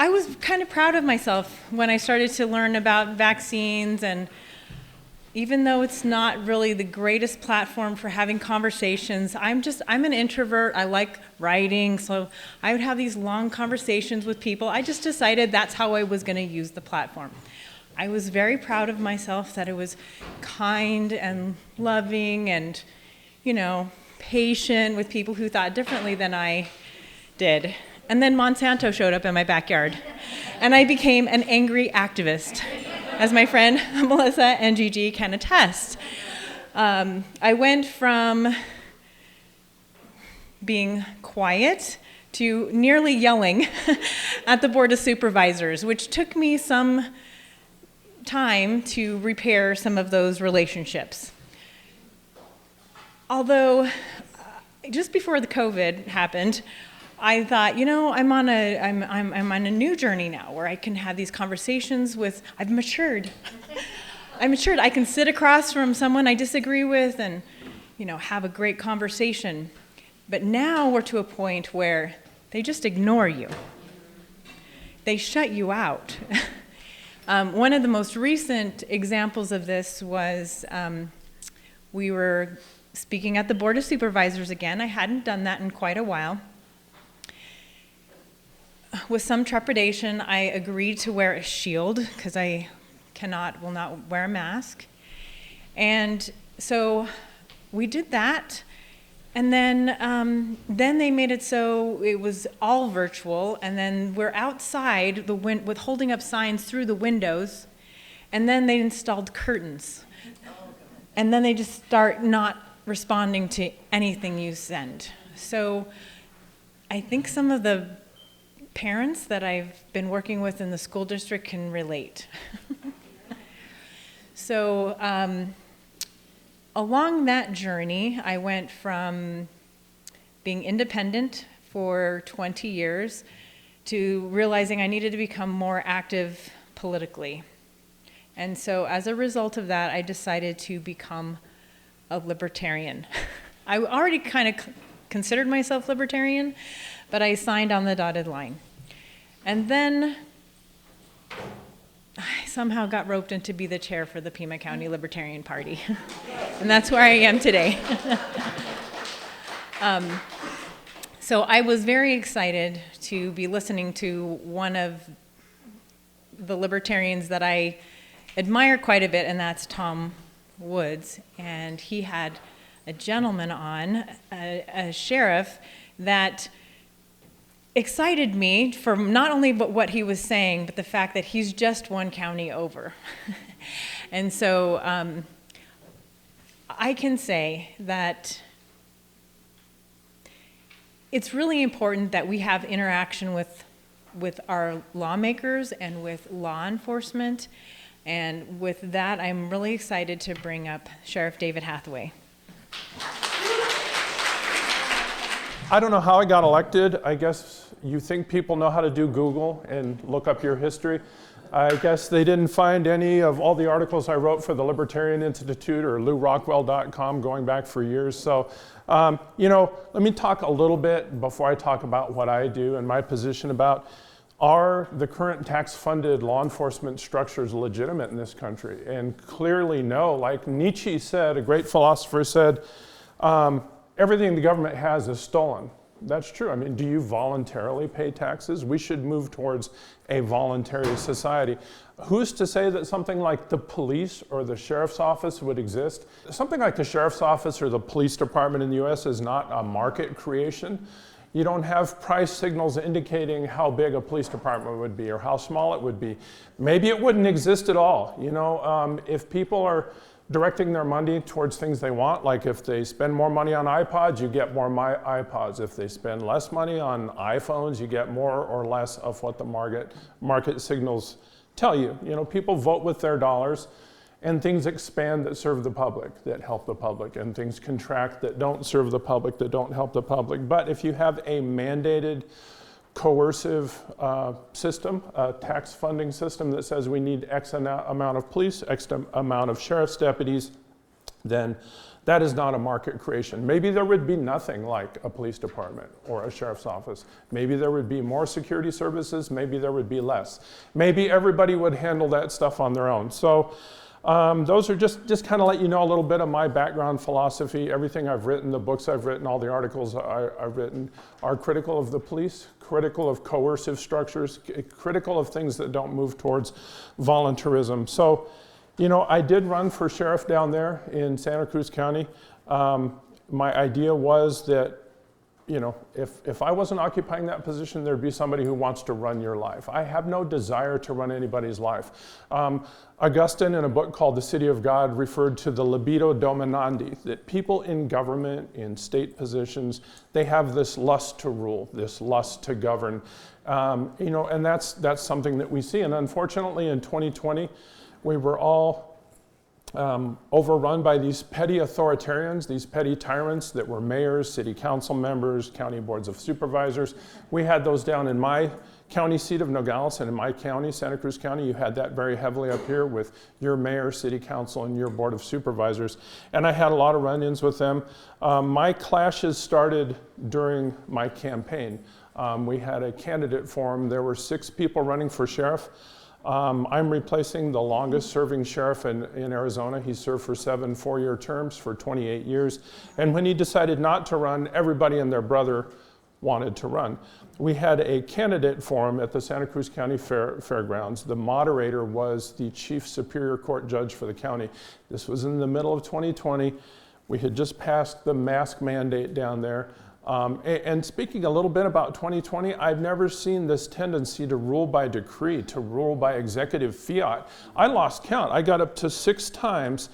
I was kind of proud of myself when I started to learn about vaccines, and even though it's not really the greatest platform for having conversations, I'm an introvert. I like writing, so I would have these long conversations with people. I just decided that's how I was going to use the platform. I was very proud of myself that it was kind and loving and, patient with people who thought differently than I did. And then Monsanto showed up in my backyard, and I became an angry activist, as my friend Melissa and Gigi can attest. I went from being quiet to nearly yelling at the Board of Supervisors, which took me some time to repair some of those relationships. Although, just before the COVID happened, I thought, I'm on a new journey now where I can have these conversations with, I've matured. I can sit across from someone I disagree with and, have a great conversation. But now we're to a point where they just ignore you. They shut you out. One of the most recent examples of this was we were speaking at the Board of Supervisors again. I hadn't done that in quite a while. With some trepidation, I agreed to wear a shield because I will not wear a mask. And so we did that. And then they made it so it was all virtual. And then we're outside with holding up signs through the windows. And then they installed curtains. And then they just start not responding to anything you send. So I think some of the parents that I've been working with in the school district can relate. So along that journey, I went from being independent for 20 years to realizing I needed to become more active politically. And so as a result of that, I decided to become a libertarian. I already kind of considered myself libertarian, but I signed on the dotted line. And then I somehow got roped in to be the chair for the Pima County Libertarian Party. And that's where I am today. So I was very excited to be listening to one of the libertarians that I admire quite a bit, and that's Tom Woods. And he had a gentleman on, a sheriff, that excited me for not only what he was saying, but the fact that he's just one county over. And so I can say that it's really important that we have interaction with our lawmakers and with law enforcement. And with that, I'm really excited to bring up Sheriff David Hathaway. I don't know how I got elected. I guess you think people know how to do Google and look up your history. I guess they didn't find any of all the articles I wrote for the Libertarian Institute or LouRockwell.com going back for years. So, let me talk a little bit before I talk about what I do and my position about are the current tax-funded law enforcement structures legitimate in this country? And clearly no. Like Nietzsche said, a great philosopher said, everything the government has is stolen. That's true. I mean, do you voluntarily pay taxes? We should move towards a voluntary society. Who's to say that something like the police or the sheriff's office would exist? Something like the sheriff's office or the police department in the US is not a market creation. You don't have price signals indicating how big a police department would be or how small it would be. Maybe it wouldn't exist at all. If people are directing their money towards things they want, like if they spend more money on iPods, you get more iPods. If they spend less money on iPhones, you get more or less of what the market signals tell you. People vote with their dollars, and things expand that serve the public, that help the public, and things contract that don't serve the public, that don't help the public. But if you have a mandated, coercive system, a tax funding system that says we need X amount of police, X amount of sheriff's deputies, then That is not a market creation. Maybe there would be nothing like a police department or a sheriff's office. Maybe there would be more security services, maybe there would be less. Maybe everybody would handle that stuff on their own. So those are just kind of let you know a little bit of my background philosophy. Everything I've written, the books I've written, all the articles I've written are critical of the police, critical of coercive structures, critical of things that don't move towards voluntarism. So, you know, I did run for sheriff down there in Santa Cruz County. My idea was that, you know, if I wasn't occupying that position, there'd be somebody who wants to run your life. I have no desire to run anybody's life. Augustine, in a book called The City of God, referred to the libido dominandi, that people in government, in state positions, they have this lust to rule, this lust to govern. You know, and that's something that we see. And unfortunately, in 2020, we were all overrun by these petty authoritarians, these petty tyrants that were mayors, city council members, county boards of supervisors. We had those down in my county seat of Nogales, and in my county, Santa Cruz County, you had that very heavily up here with your mayor, city council, and your board of supervisors. And I had a lot of run-ins with them. My clashes started during my campaign. We had a candidate forum. There were 6 people running for sheriff. I'm replacing the longest serving sheriff in Arizona. He served for 7 four-year terms for 28 years. And when he decided not to run, everybody and their brother wanted to run. We had a candidate forum at the Santa Cruz County Fairgrounds. The moderator was the chief superior court judge for the county. This was in the middle of 2020. We had just passed the mask mandate down there. And speaking a little bit about 2020, I've never seen this tendency to rule by decree, to rule by executive fiat. I lost count. I got up to 6 times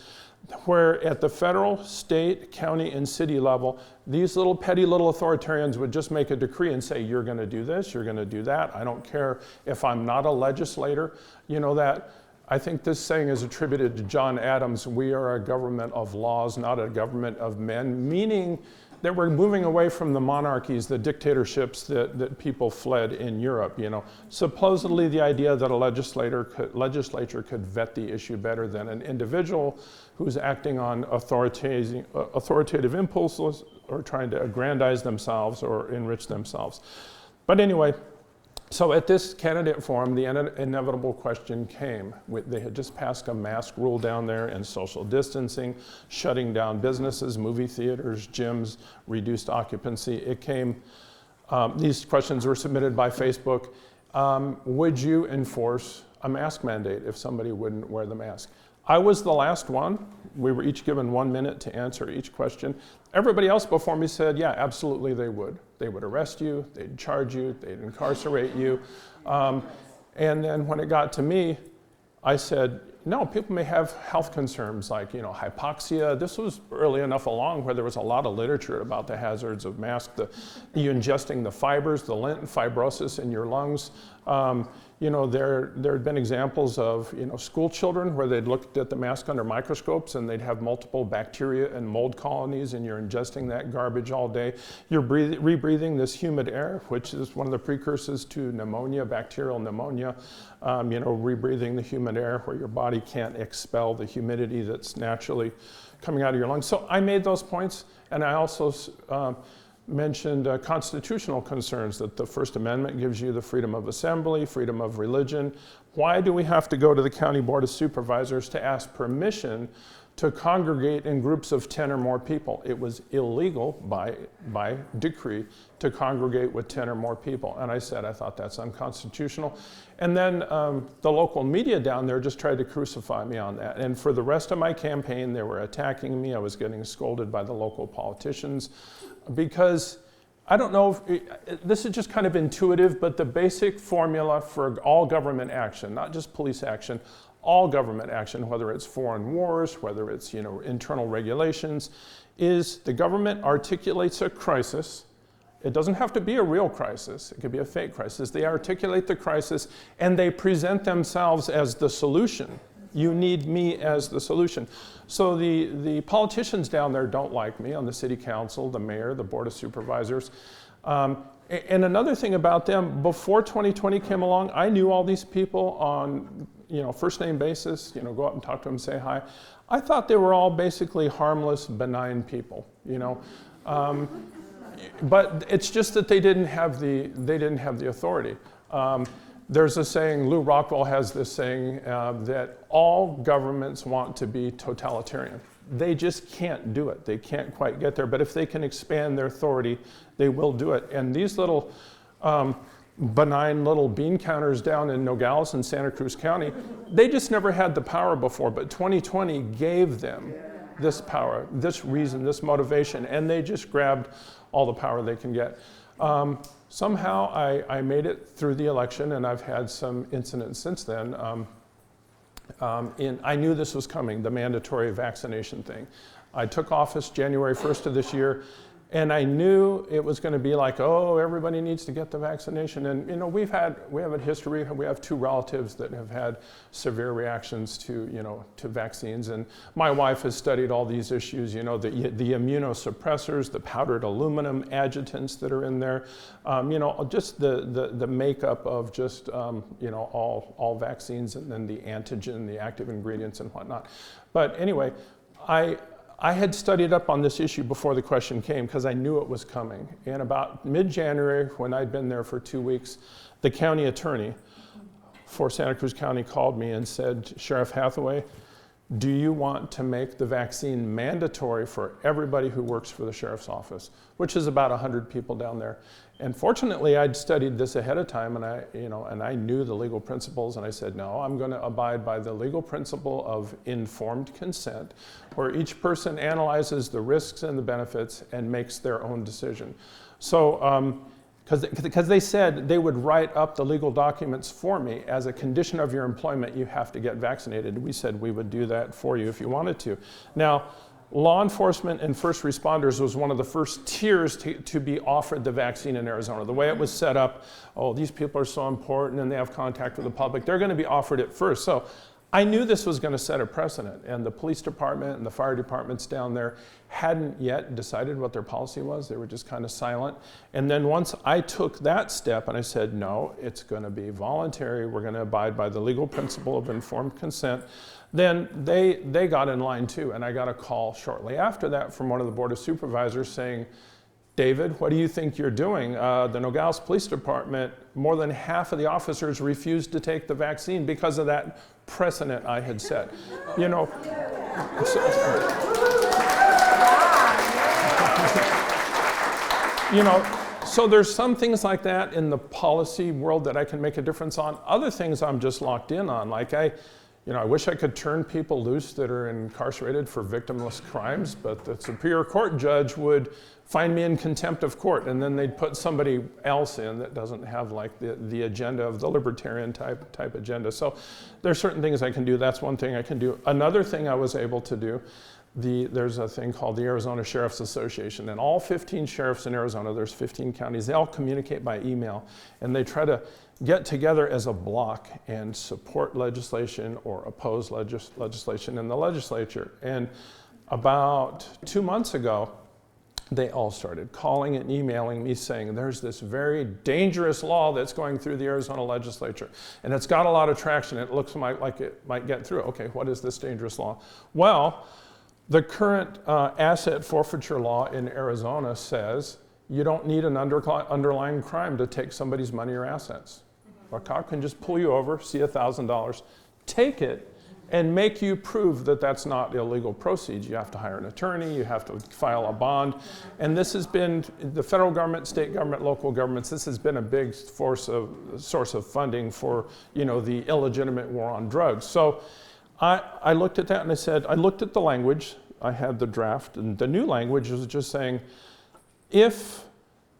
where at the federal, state, county, and city level, these little petty little authoritarians would just make a decree and say, you're going to do this, you're going to do that. I don't care if I'm not a legislator. You know that. I think this saying is attributed to John Adams. We are a government of laws, not a government of men, meaning that we're moving away from the monarchies, the dictatorships that people fled in Europe. You know, supposedly the idea that a legislature could vet the issue better than an individual who's acting on authoritative impulses or trying to aggrandize themselves or enrich themselves. But anyway, so at this candidate forum, the inevitable question came. They had just passed a mask rule down there and social distancing, shutting down businesses, movie theaters, gyms, reduced occupancy. It came, these questions were submitted by Facebook. Would you enforce a mask mandate if somebody wouldn't wear the mask? I was the last one. We were each given 1 minute to answer each question. Everybody else before me said, yeah, absolutely they would. They would arrest you, they'd charge you, they'd incarcerate you. And then when it got to me, I said, no, people may have health concerns like, you know, hypoxia. This was early enough along where there was a lot of literature about the hazards of mask, you ingesting the fibers, the lint, fibrosis in your lungs. You know, there had been examples of, you know, school children where they'd looked at the mask under microscopes and they'd have multiple bacteria and mold colonies, and you're ingesting that garbage all day. You're rebreathing this humid air, which is one of the precursors to pneumonia, bacterial pneumonia. You know, rebreathing the humid air where your body can't expel the humidity that's naturally coming out of your lungs. So I made those points, and I also mentioned constitutional concerns, that the First Amendment gives you the freedom of assembly, freedom of religion. Why do we have to go to the County Board of Supervisors to ask permission to congregate in groups of 10 or more people? It was illegal by decree to congregate with 10 or more people. And I said, I thought that's unconstitutional. And then the local media down there just tried to crucify me on that. And for the rest of my campaign, they were attacking me. I was getting scolded by the local politicians because I don't know if this is just kind of intuitive, but the basic formula for all government action, not just police action, all government action, whether it's foreign wars, whether it's, you know, internal regulations, is the government articulates a crisis. It doesn't have to be a real crisis. It could be a fake crisis. They articulate the crisis and they present themselves as the solution. You need me as the solution. So the politicians down there don't like me on the city council, the mayor, the board of supervisors. And another thing about them, before 2020 came along, I knew all these people on, first name basis, go up and talk to them, say hi. I thought they were all basically harmless, benign people, but it's just that they didn't have the authority. There's a saying, Lou Rockwell has this saying, that all governments want to be totalitarian. They just can't do it. They can't quite get there. But if they can expand their authority, they will do it. And these little benign little bean counters down in Nogales and Santa Cruz County, they just never had the power before. But 2020 gave them this power, this reason, this motivation, and they just grabbed all the power they can get. Somehow I made it through the election, and I've had some incidents since then. I knew this was coming, the mandatory vaccination thing. I took office January 1st of this year, and I knew it was going to be like, oh, everybody needs to get the vaccination. And we have a history. We have 2 relatives that have had severe reactions to vaccines. And my wife has studied all these issues. The immunosuppressors, the powdered aluminum adjutants that are in there. Just the makeup of just all vaccines, and then the antigen, the active ingredients, and whatnot. But anyway, I had studied up on this issue before the question came because I knew it was coming. And about mid-January, when I'd been there for 2 weeks, the county attorney for Santa Cruz County called me and said, Sheriff Hathaway, do you want to make the vaccine mandatory for everybody who works for the sheriff's office, which is about 100 people down there. And fortunately, I'd studied this ahead of time, and I knew the legal principles, and I said, no, I'm going to abide by the legal principle of informed consent, where each person analyzes the risks and the benefits and makes their own decision. So, because they said they would write up the legal documents for me. As a condition of your employment, you have to get vaccinated. We said we would do that for you if you wanted to. Now, law enforcement and first responders was one of the first tiers to be offered the vaccine in Arizona. The way it was set up, these people are so important and they have contact with the public, they're going to be offered it first. So I knew this was going to set a precedent, and the police department and the fire departments down there hadn't yet decided what their policy was. They were just kind of silent. And then once I took that step and I said, no, it's going to be voluntary, we're going to abide by the legal principle of informed consent, then they got in line too. And I got a call shortly after that from one of the Board of Supervisors saying, David, what do you think you're doing? The Nogales Police Department, more than half of the officers refused to take the vaccine because of that precedent I had set. So there's some things like that in the policy world that I can make a difference on. Other things I'm just locked in on. Like I wish I could turn people loose that are incarcerated for victimless crimes, but the Superior Court judge would find me in contempt of court, and then they'd put somebody else in that doesn't have like the agenda of the libertarian type agenda. So there's certain things I can do. That's one thing I can do. Another thing I was able to do, there's a thing called the Arizona Sheriff's Association, and all 15 sheriffs in Arizona, there's 15 counties, they all communicate by email, and they try to get together as a block and support legislation or oppose legislation in the legislature. And about 2 months ago, they all started calling and emailing me saying, there's this very dangerous law that's going through the Arizona legislature, and it's got a lot of traction. It looks like it might get through. Okay, what is this dangerous law? Well, the current asset forfeiture law in Arizona says you don't need an underlying crime to take somebody's money or assets. A cop can just pull you over, see $1,000, take it, and make you prove that that's not illegal proceeds. You have to hire an attorney, you have to file a bond, and this has been, the federal government, state government, local governments, this has been a big source of funding for the illegitimate war on drugs. So I looked at that and I said, I looked at the language, I had the draft, and the new language was just saying, if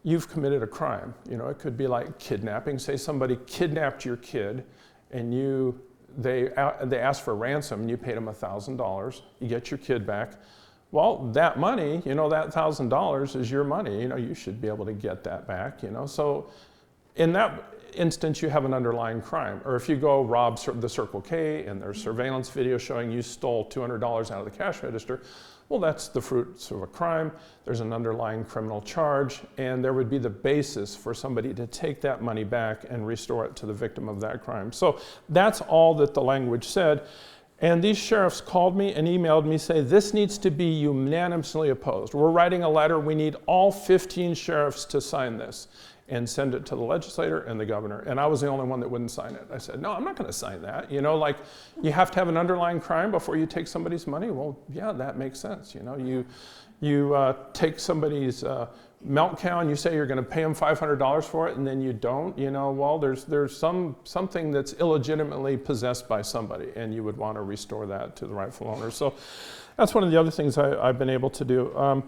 you've committed a crime, it could be like kidnapping. Say somebody kidnapped your kid and they asked for ransom and you paid them $1,000, you get your kid back. Well, that money, that $1,000 is your money, you should be able to get that back, So in that, instance you have an underlying crime. Or if you go rob the Circle K and there's surveillance video showing you stole $200 out of the cash register, well, that's the fruits of a crime. There's an underlying criminal charge, and there would be the basis for somebody to take that money back and restore it to the victim of that crime. So that's all that the language said. And these sheriffs called me and emailed me saying, this needs to be unanimously opposed. We're writing a letter. We need all 15 sheriffs to sign this and send it to the legislator and the governor. And I was the only one that wouldn't sign it. I said, no, I'm not going to sign that. You know, like, you have to have an underlying crime before you take somebody's money. Well, yeah, that makes sense. You know, you take somebody's milk cow and you say you're going to pay them $500 for it, and then you don't. You know, well, there's something that's illegitimately possessed by somebody, and you would want to restore that to the rightful owner. So that's one of the other things I've been able to do.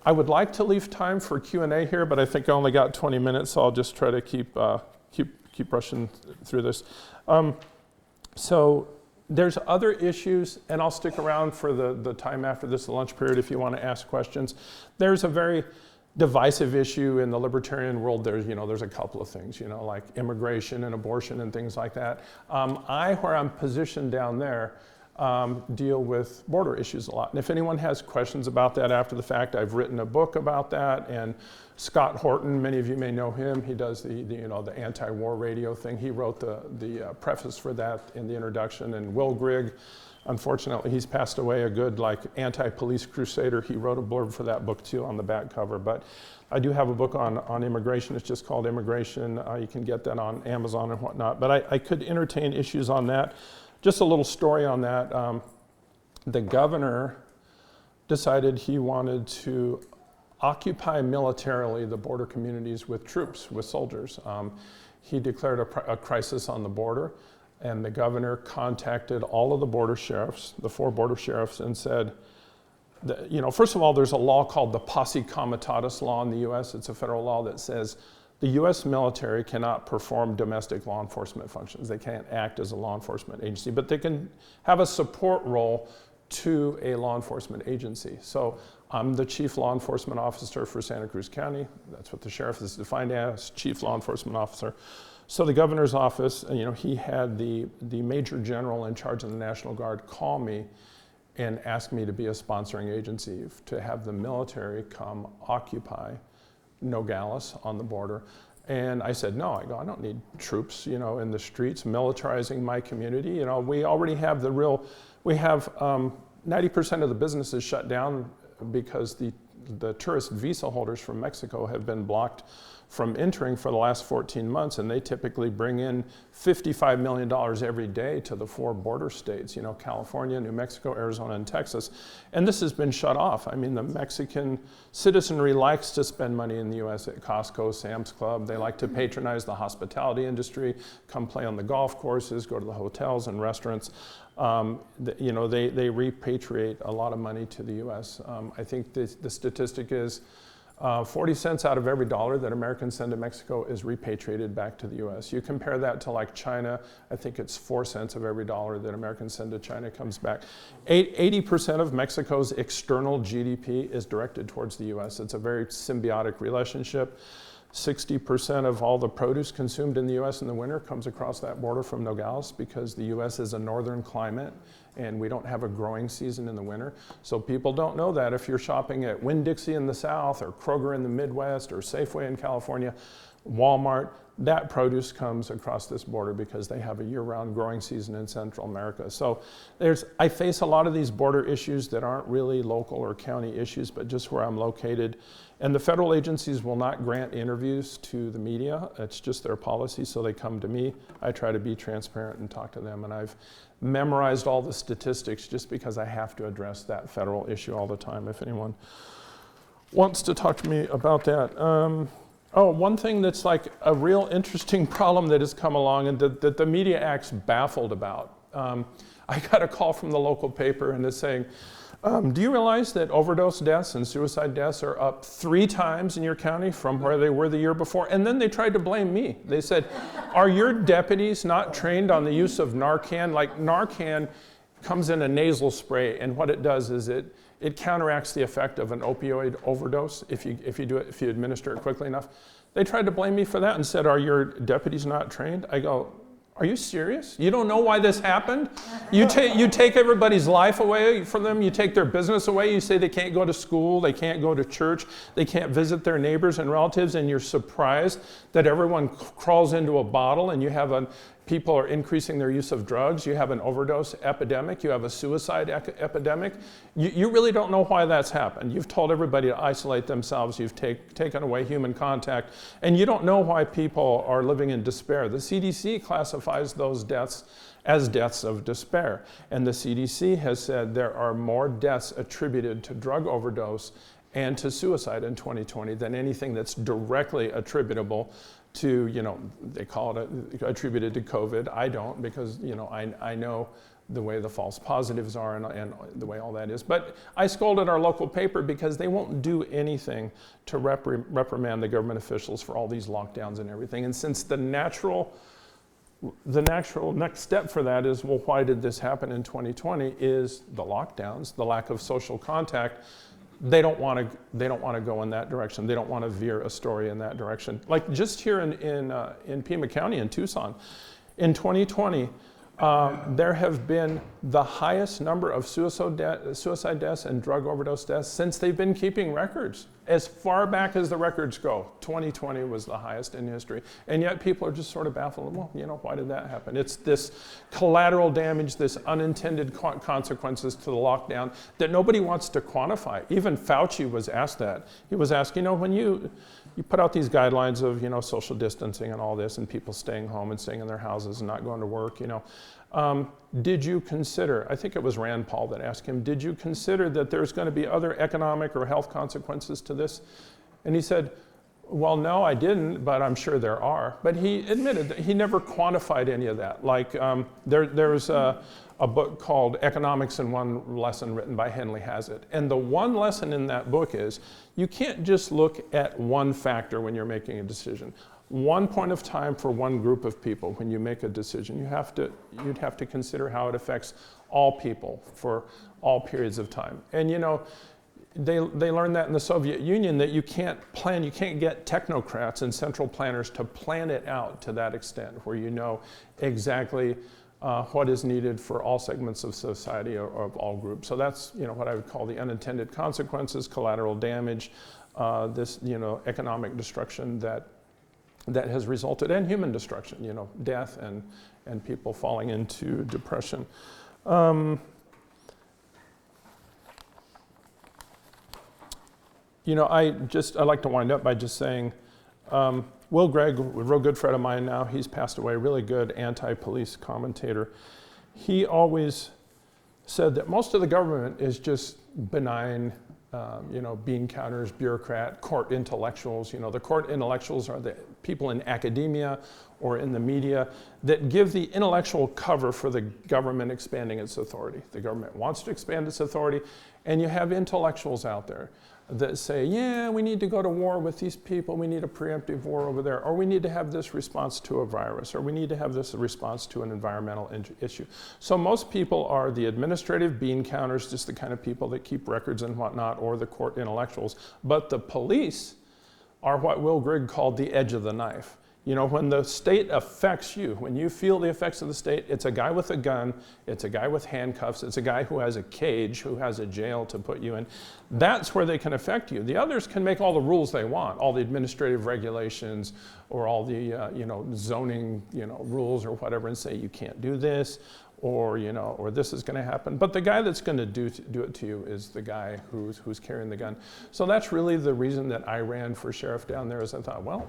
I would like to leave time for Q&A here, but I think I only got 20 minutes, so I'll just try to keep rushing through this. So there's other issues, and I'll stick around for the time after this lunch period if you want to ask questions. There's a very divisive issue in the libertarian world. There's a couple of things, like immigration and abortion and things like that. Where I'm positioned down there, deal with border issues a lot. And if anyone has questions about that after the fact, I've written a book about that. And Scott Horton, many of you may know him. He does the anti-war radio thing. He wrote the preface for that in the introduction. And Will Grigg, unfortunately, he's passed away, a good anti-police crusader. He wrote a blurb for that book too on the back cover. But I do have a book on immigration. It's just called Immigration. You can get that on Amazon and whatnot. But I could entertain issues on that. Just a little story on that. The governor decided he wanted to occupy militarily the border communities with troops, with soldiers. He declared a crisis on the border, and the governor contacted all of the border sheriffs, the 4 border sheriffs, and said, first of all, there's a law called the Posse Comitatus law in the US. It's a federal law that says the US military cannot perform domestic law enforcement functions. They can't act as a law enforcement agency, but they can have a support role to a law enforcement agency. So I'm the chief law enforcement officer for Santa Cruz County. That's what the sheriff is defined as, chief law enforcement officer. So the governor's office, he had the major general in charge of the National Guard call me and ask me to be a sponsoring agency to have the military come occupy Nogales on the border. And I said, no, I don't need troops, in the streets militarizing my community. We already have 90% of the businesses shut down because the tourist visa holders from Mexico have been blocked from entering for the last 14 months, and they typically bring in $55 million every day to the 4 border states, California, New Mexico, Arizona, and Texas. And this has been shut off. I mean, the Mexican citizenry likes to spend money in the US at Costco, Sam's Club. They like to patronize the hospitality industry, come play on the golf courses, go to the hotels and restaurants. They repatriate a lot of money to the US. I think the statistic is 40 cents out of every dollar that Americans send to Mexico is repatriated back to the US. You compare that to China, I think it's 4 cents of every dollar that Americans send to China comes back. 80% of Mexico's external GDP is directed towards the US. It's a very symbiotic relationship. 60% of all the produce consumed in the US in the winter comes across that border from Nogales because the US is a northern climate and we don't have a growing season in the winter. So people don't know that if you're shopping at Winn-Dixie in the south or Kroger in the Midwest or Safeway in California, Walmart, that produce comes across this border because they have a year-round growing season in Central America. So I face a lot of these border issues that aren't really local or county issues, but just where I'm located. And the federal agencies will not grant interviews to the media. It's just their policy, so they come to me. I try to be transparent and talk to them, and I've memorized all the statistics just because I have to address that federal issue all the time if anyone wants to talk to me about that. One thing that's a real interesting problem that has come along and that the media act's baffled about. I got a call from the local paper and it's saying, do you realize that overdose deaths and suicide deaths are up 3 times in your county from where they were the year before? And then they tried to blame me. They said, are your deputies not trained on the use of Narcan? Narcan comes in a nasal spray, and what it does is it counteracts the effect of an opioid overdose if you administer it quickly enough. They tried to blame me for that and said, are your deputies not trained? I go, are you serious? You don't know why this happened? You take everybody's life away from them. You take their business away. You say they can't go to school. They can't go to church. They can't visit their neighbors and relatives. And you're surprised that everyone crawls into a bottle and you have people are increasing their use of drugs. You have an overdose epidemic. You have a suicide epidemic. You really don't know why that's happened. You've told everybody to isolate themselves. You've taken away human contact. And you don't know why people are living in despair. The CDC classifies those deaths as deaths of despair. And the CDC has said there are more deaths attributed to drug overdose and to suicide in 2020 than anything that's directly attributable to, they call it attributed to COVID. I don't, because, I know the way the false positives are and the way all that is. But I scolded our local paper because they won't do anything to reprimand the government officials for all these lockdowns and everything. And since the natural next step for that is, well, why did this happen in 2020, is the lockdowns, the lack of social contact. They don't want to go in that direction. They don't want to veer a story in that direction. Like just here in Pima County in Tucson, in 2020, there have been the highest number of suicide deaths and drug overdose deaths since they've been keeping records. As far back as the records go, 2020 was the highest in history. And yet people are just sort of baffled, well, why did that happen? It's this collateral damage, this unintended consequences to the lockdown that nobody wants to quantify. Even Fauci was asked that. He was asked, when you put out these guidelines of, social distancing and all this and people staying home and staying in their houses and not going to work, did you consider, I think it was Rand Paul that asked him, did you consider that there's going to be other economic or health consequences to this? And he said, well, no, I didn't, but I'm sure there are. But he admitted that he never quantified any of that. Like there's a book called Economics in One Lesson written by Henley Hazlitt. And the one lesson in that book is you can't just look at one factor when you're making a decision. One point of time for one group of people when you make a decision. You'd have to consider how it affects all people for all periods of time. And they learned that in the Soviet Union, that you can't get technocrats and central planners to plan it out to that extent where you know exactly what is needed for all segments of society or of all groups. So that's what I would call the unintended consequences, collateral damage, this economic destruction that has resulted, and human destruction, death and people falling into depression. I'd like to wind up by just saying, Will Grigg, a real good friend of mine now, he's passed away, really good anti-police commentator. He always said that most of the government is just benign, bean counters, bureaucrat, court intellectuals. The court intellectuals are the people in academia or in the media that give the intellectual cover for the government expanding its authority. The government wants to expand its authority, and you have intellectuals out there that say, yeah, we need to go to war with these people, we need a preemptive war over there, or we need to have this response to a virus, or we need to have this response to an environmental issue. So most people are the administrative bean counters, just the kind of people that keep records and whatnot, or the court intellectuals. But the police are what Will Grigg called the edge of the knife. When the state affects you, when you feel the effects of the state, it's a guy with a gun, it's a guy with handcuffs, it's a guy who has a cage, who has a jail to put you in. That's where they can affect you. The others can make all the rules they want, all the administrative regulations, or all the zoning rules or whatever, and say you can't do this, or this is going to happen. But the guy that's going to do it to you is the guy who's carrying the gun. So that's really the reason that I ran for sheriff down there. Is I thought, well,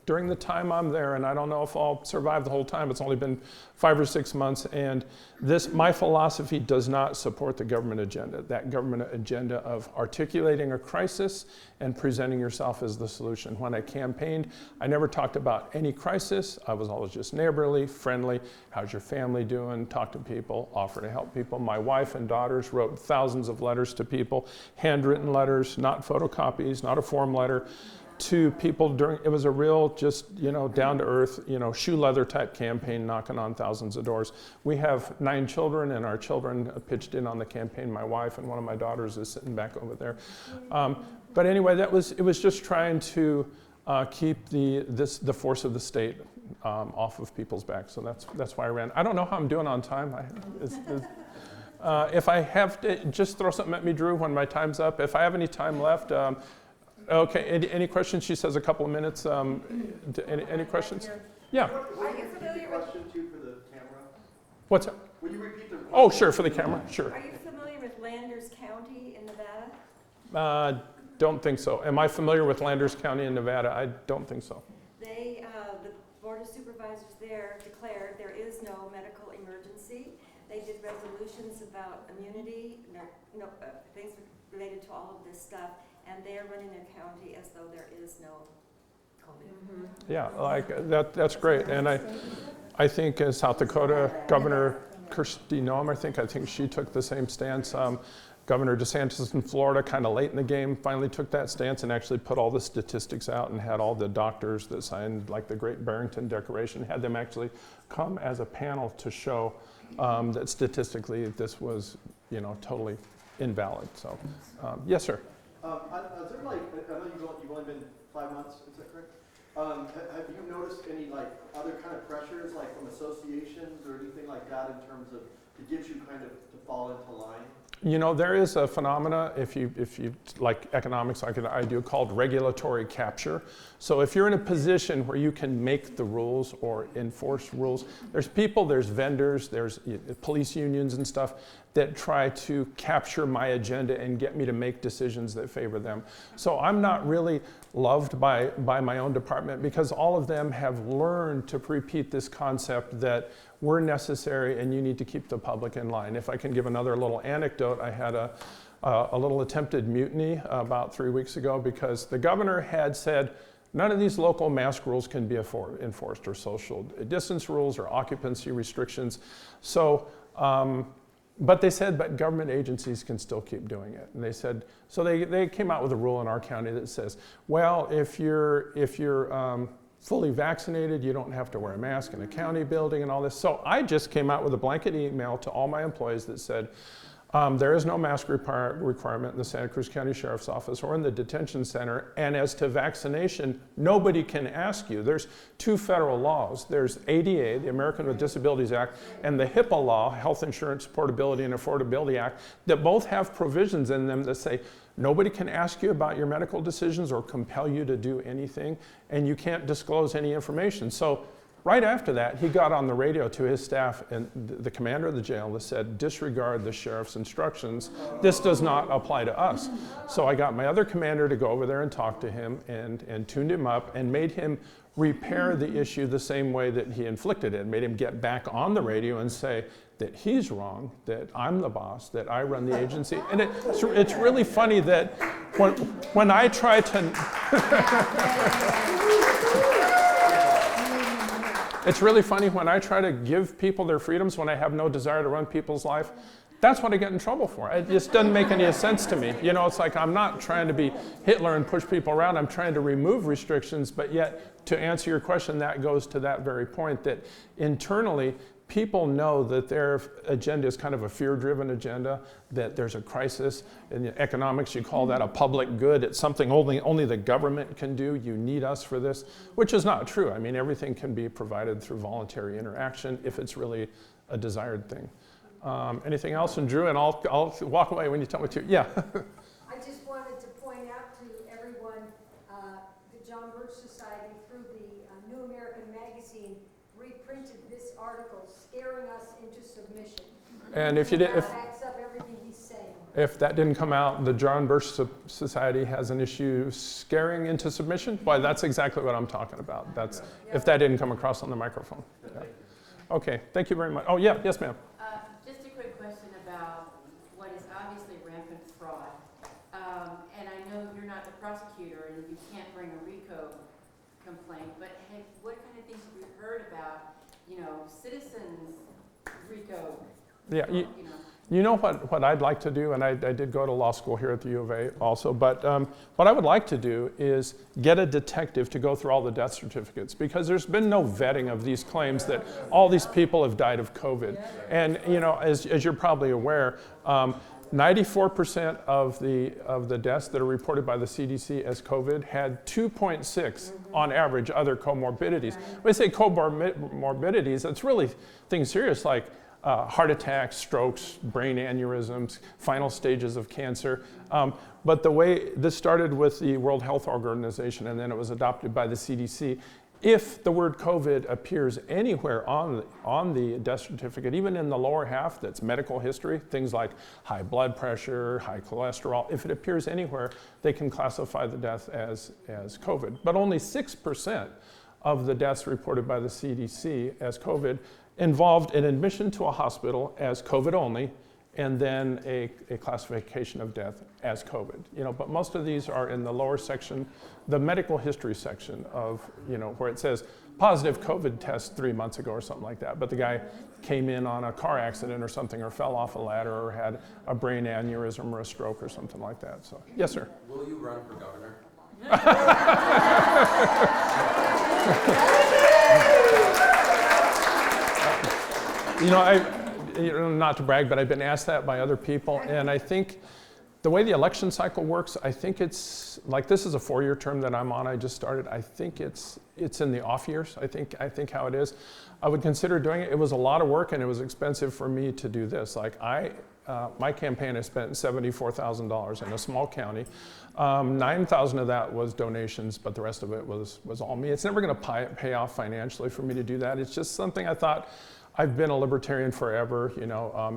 during the time I'm there, and I don't know if I'll survive the whole time, it's only been 5 or 6 months, and my philosophy does not support the government agenda, that government agenda of articulating a crisis and presenting yourself as the solution. When I campaigned, I never talked about any crisis. I was always just neighborly, friendly, how's your family doing, talk to people, offer to help people. My wife and daughters wrote thousands of letters to people, handwritten letters, not photocopies, not a form letter, to people it was a real just, down to earth, shoe leather type campaign, knocking on thousands of doors. We have 9 children, and our children pitched in on the campaign. My wife and one of my daughters is sitting back over there. But anyway, it was just trying to keep the force of the state off of people's backs. So that's why I ran. I don't know how I'm doing on time. If I have to, just throw something at me, Drew, when my time's up. If I have any time left, okay, any questions? She says a couple of minutes. Any questions? Yeah. Are you familiar with? Question too for the camera. What's that? Will you repeat the? Oh, sure, for the camera, sure. Are you familiar with Landers County in Nevada? Don't think so. Am I familiar with Landers County in Nevada? I don't think so. They, the Board of Supervisors there declared there is no medical emergency. They did resolutions about immunity, things related to all of this stuff, and they are running their county as though there is no COVID. Mm-hmm. Yeah, like that's great. And I think as South Dakota Governor Kristi Noem, I think she took the same stance. Governor DeSantis in Florida, kind of late in the game, finally took that stance and actually put all the statistics out and had all the doctors that signed, like the Great Barrington Declaration, had them actually come as a panel to show that statistically this was, totally invalid. So, yes, sir. Is there I know you've only been 5 months, is that correct? Have you noticed any other kind of pressures, from associations or anything like that, in terms of to get you kind of to fall into line? There is a phenomena, if you like economics, like I do, called regulatory capture. So if you're in a position where you can make the rules or enforce rules, there's people, there's vendors, there's police unions and stuff that try to capture my agenda and get me to make decisions that favor them. So I'm not really loved by my own department, because all of them have learned to repeat this concept that we're necessary and you need to keep the public in line. If I can give another little anecdote, I had a little attempted mutiny about 3 weeks ago because the governor had said none of these local mask rules can be enforced, or social distance rules or occupancy restrictions. So, but they said, but government agencies can still keep doing it. And they said, so they came out with a rule in our county that says, well, if you're fully vaccinated, you don't have to wear a mask in a county building and all this. So I just came out with a blanket email to all my employees that said, there is no mask requirement in the Santa Cruz County Sheriff's Office or in the detention center. And as to vaccination, nobody can ask you. There's 2 federal laws. There's ADA, the American with Disabilities Act, and the HIPAA law, Health Insurance Portability and Affordability Act, that both have provisions in them that say nobody can ask you about your medical decisions or compel you to do anything, and you can't disclose any information. So right after that, he got on the radio to his staff and the commander of the jail that said, disregard the sheriff's instructions. This does not apply to us. So I got my other commander to go over there and talk to him and tuned him up and made him repair the issue the same way that he inflicted it, made him get back on the radio and say that he's wrong, that I'm the boss, that I run the agency. And it's really funny that when I try to... It's really funny when I try to give people their freedoms when I have no desire to run people's life. That's what I get in trouble for. It just doesn't make any sense to me. It's like I'm not trying to be Hitler and push people around. I'm trying to remove restrictions, but yet, to answer your question, that goes to that very point that internally, people know that their agenda is kind of a fear-driven agenda, that there's a crisis. In economics, you call that a public good. It's something only the government can do. You need us for this, which is not true. I mean, everything can be provided through voluntary interaction if it's really a desired thing. Anything else? And Drew, and I'll walk away when you tell me to. Yeah. I just wanted to point out to everyone, the John Birch Society, through the New American Magazine, reprinted this article, scaring us into submission. And if backs up everything he's saying. If that didn't come out, the John Birch Society has an issue scaring into submission. Why, that's exactly what I'm talking about. That's if that didn't come across on the microphone. Yeah. Okay, thank you very much. Oh yeah, yes, ma'am. Just a quick question about what is obviously rampant fraud. And I know you're not the prosecutor and you can't bring a RICO complaint, but what kind of things have you heard about, citizens RICO? Yeah, you know what I'd like to do, and I did go to law school here at the U of A also, but what I would like to do is get a detective to go through all the death certificates, because there's been no vetting of these claims that all these people have died of COVID. And as you're probably aware, 94% of the deaths that are reported by the CDC as COVID had 2.6 on average other comorbidities. When I say comorbidities, it's really things serious like heart attacks, strokes, brain aneurysms, final stages of cancer. But the way this started with the World Health Organization and then it was adopted by the CDC, if the word COVID appears anywhere on the death certificate, even in the lower half that's medical history, things like high blood pressure, high cholesterol, if it appears anywhere, they can classify the death as COVID. But only 6% of the deaths reported by the CDC as COVID involved an admission to a hospital as COVID only, and then a classification of death as COVID. But most of these are in the lower section, the medical history section of, where it says positive COVID test 3 months ago or something like that. But the guy came in on a car accident or something, or fell off a ladder, or had a brain aneurysm or a stroke or something like that. So, yes, sir. Will you run for governor? Not to brag, but I've been asked that by other people, and I think the way the election cycle works, I think it's like, this is a 4-year term that I'm on. I just started. I think it's in the off years. I think how it is. I would consider doing it. It was a lot of work and it was expensive for me to do this. Like my campaign, I spent $74,000 in a small county. 9,000 of that was donations, but the rest of it was all me. It's never going to pay off financially for me to do that. It's just something I thought. I've been a libertarian forever,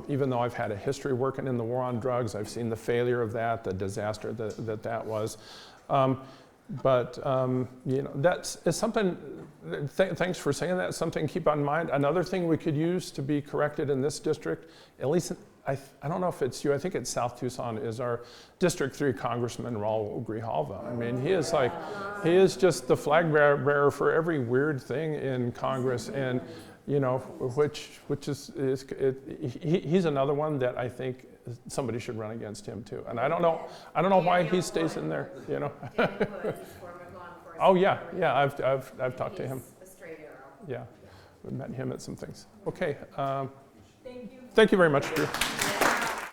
even though I've had a history working in the war on drugs. I've seen the failure of that, the disaster that was. That's something, thanks for saying that, something to keep in mind. Another thing we could use to be corrected in this district, at least, I don't know if it's you, I think it's South Tucson, is our District 3 Congressman, Raul Grijalva. I mean, he is just the flag bearer for every weird thing in Congress, and which is he's another one that I think somebody should run against him too. And I don't know why he stays in there. Oh yeah, I've talked to him. A straight arrow. Yeah, we met him at some things. Okay. Thank you very much, Drew.